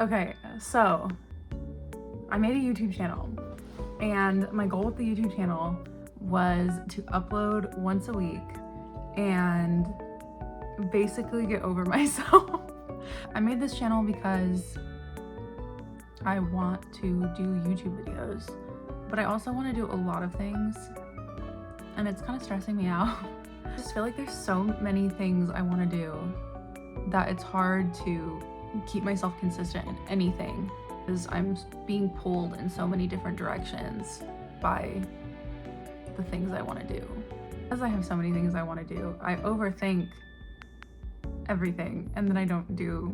Okay, so I made a YouTube channel, and my goal with the YouTube channel was to upload once a week and basically get over myself. I made this channel because I want to do YouTube videos, but I also want to do a lot of things, and it's kind of stressing me out. I just feel like there's so many things I want to do that it's hard to keep myself consistent in anything, because I'm being pulled in so many different directions by the things I want to do. Because I have so many things I want to do, I overthink everything, and then I don't do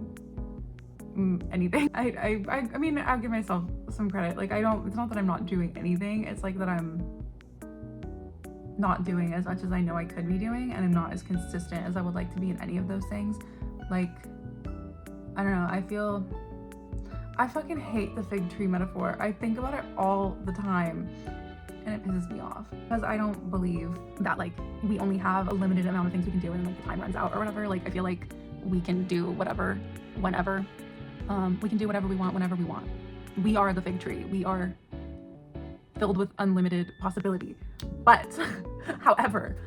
anything. I mean, I'll give myself some credit. Like, it's not that I'm not doing anything, it's like that I'm not doing as much as I know I could be doing, and I'm not as consistent as I would like to be in any of those things. Like, I don't know, I fucking hate the fig tree metaphor. I think about it all the time, and it pisses me off, because I don't believe that, like, we only have a limited amount of things we can do and, like, the time runs out or whatever. Like, I feel like we can do whatever, whenever. We can do whatever we want, whenever we want. We are the fig tree. We are filled with unlimited possibility. But, however,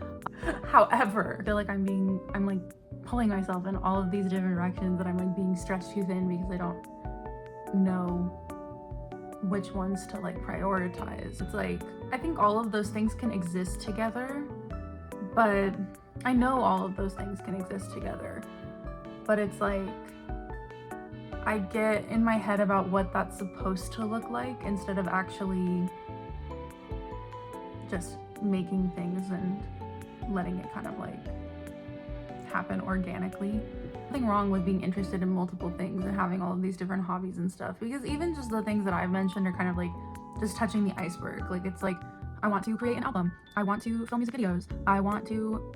I feel like I'm like pulling myself in all of these different directions, that I'm like being stretched too thin because I don't know which ones to like prioritize. It's like, I think all of those things can exist together, but I know all of those things can exist together, but it's like, I get in my head about what that's supposed to look like instead of actually just making things and letting it kind of like happen organically. Nothing wrong with being interested in multiple things and having all of these different hobbies and stuff, because even just the things that I've mentioned are kind of like just touching the iceberg. Like, it's like, I want to create an album, I want to film music videos, I want to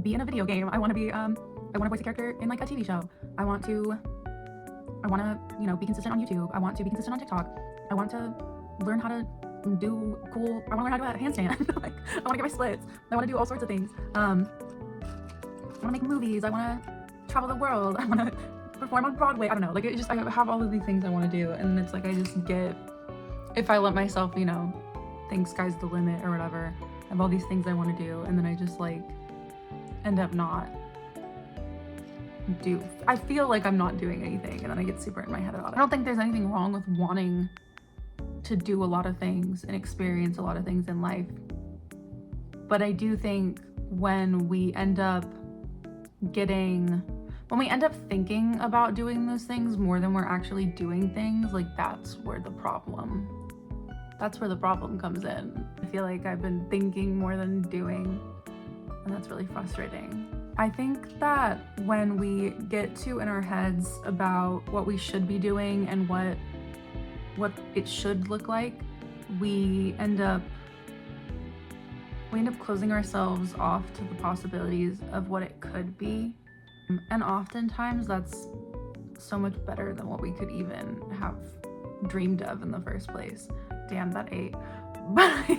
be in a video game, I want to be I want to voice a character in like a TV show, I want to you know, be consistent on YouTube, I want to be consistent on TikTok, I want to learn how to do cool, I want to learn how to do a handstand. Like, I want to get my splits, I want to do all sorts of things. I want to make movies, I want to travel the world, I want to perform on Broadway. I don't know, like, it just, I have all of these things I want to do, and it's like, I just get, if I let myself, you know, think sky's the limit or whatever, I have all these things I want to do, and then I just like end up not I feel like I'm not doing anything, and then I get super in my head about it. I don't think there's anything wrong with wanting to do a lot of things and experience a lot of things in life, but I do think when we end up thinking about doing those things more than we're actually doing things, like, that's where the problem comes in. I feel like I've been thinking more than doing, and that's really frustrating. I think that when we get too in our heads about what we should be doing and what it should look like, we end up closing ourselves off to the possibilities of what it could be. And oftentimes that's so much better than what we could even have dreamed of in the first place. Damn, that ate. But I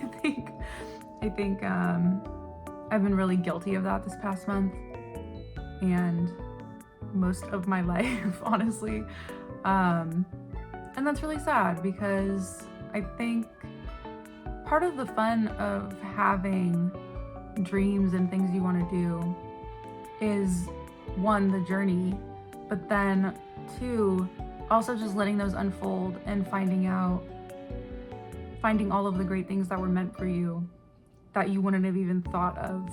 think I've been really guilty of that this past month, and most of my life, honestly. And that's really sad, because I think part of the fun of having dreams and things you want to do is, one, the journey, but then two, also just letting those unfold and finding all of the great things that were meant for you that you wouldn't have even thought of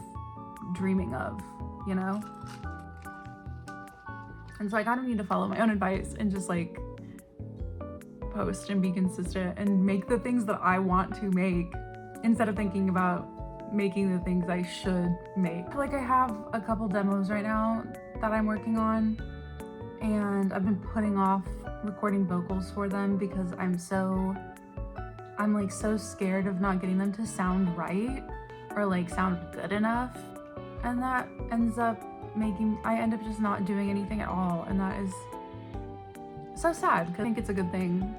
dreaming of, you know? And so I kind of need to follow my own advice and just like post and be consistent and make the things that I want to make, instead of thinking about making the things I should make. I feel like I have a couple demos right now that I'm working on, and I've been putting off recording vocals for them because I'm like so scared of not getting them to sound right or like sound good enough, and that ends up I end up just not doing anything at all, and that is so sad, because I think it's a good thing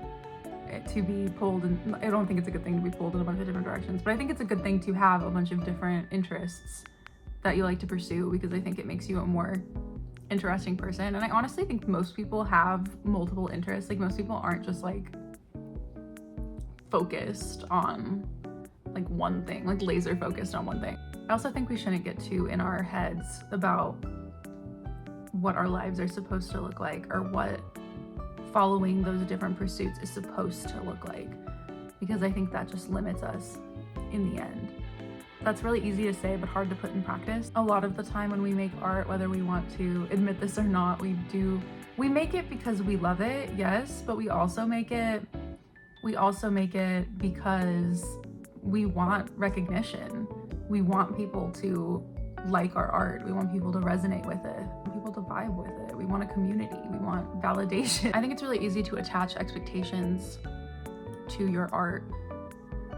to be pulled, and I don't think it's a good thing to be pulled in a bunch of different directions, but I think it's a good thing to have a bunch of different interests that you like to pursue, because I think it makes you a more interesting person. And I honestly think most people have multiple interests. Like most people aren't just like focused on like one thing, like laser focused on one thing. I also think we shouldn't get too in our heads about what our lives are supposed to look like or what following those different pursuits is supposed to look like, because I think that just limits us in the end. That's really easy to say, but hard to put in practice. A lot of the time when we make art, whether we want to admit this or not, we make it because we love it, yes, but we also make it because we want recognition. We want people to like our art. We want people to resonate with it. We want people to vibe with it. We want a community. We want validation. I think it's really easy to attach expectations to your art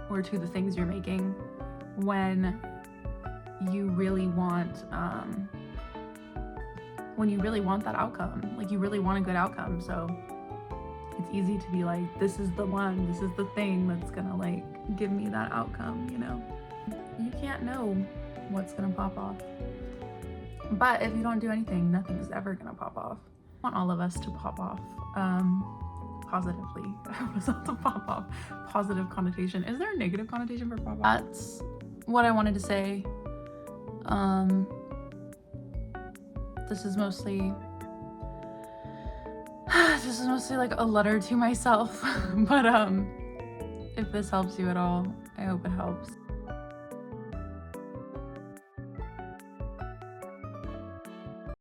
or to the things you're making when you really want that outcome. Like you really want a good outcome. So it's easy to be like, this is the one, this is the thing that's gonna like give me that outcome, you know? You can't know what's gonna pop off. But if you don't do anything, nothing's ever gonna pop off. I want all of us to pop off positively. I want us all to pop off. Positive connotation. Is there a negative connotation for pop off? That's what I wanted to say. This is mostly like a letter to myself. But if this helps you at all, I hope it helps.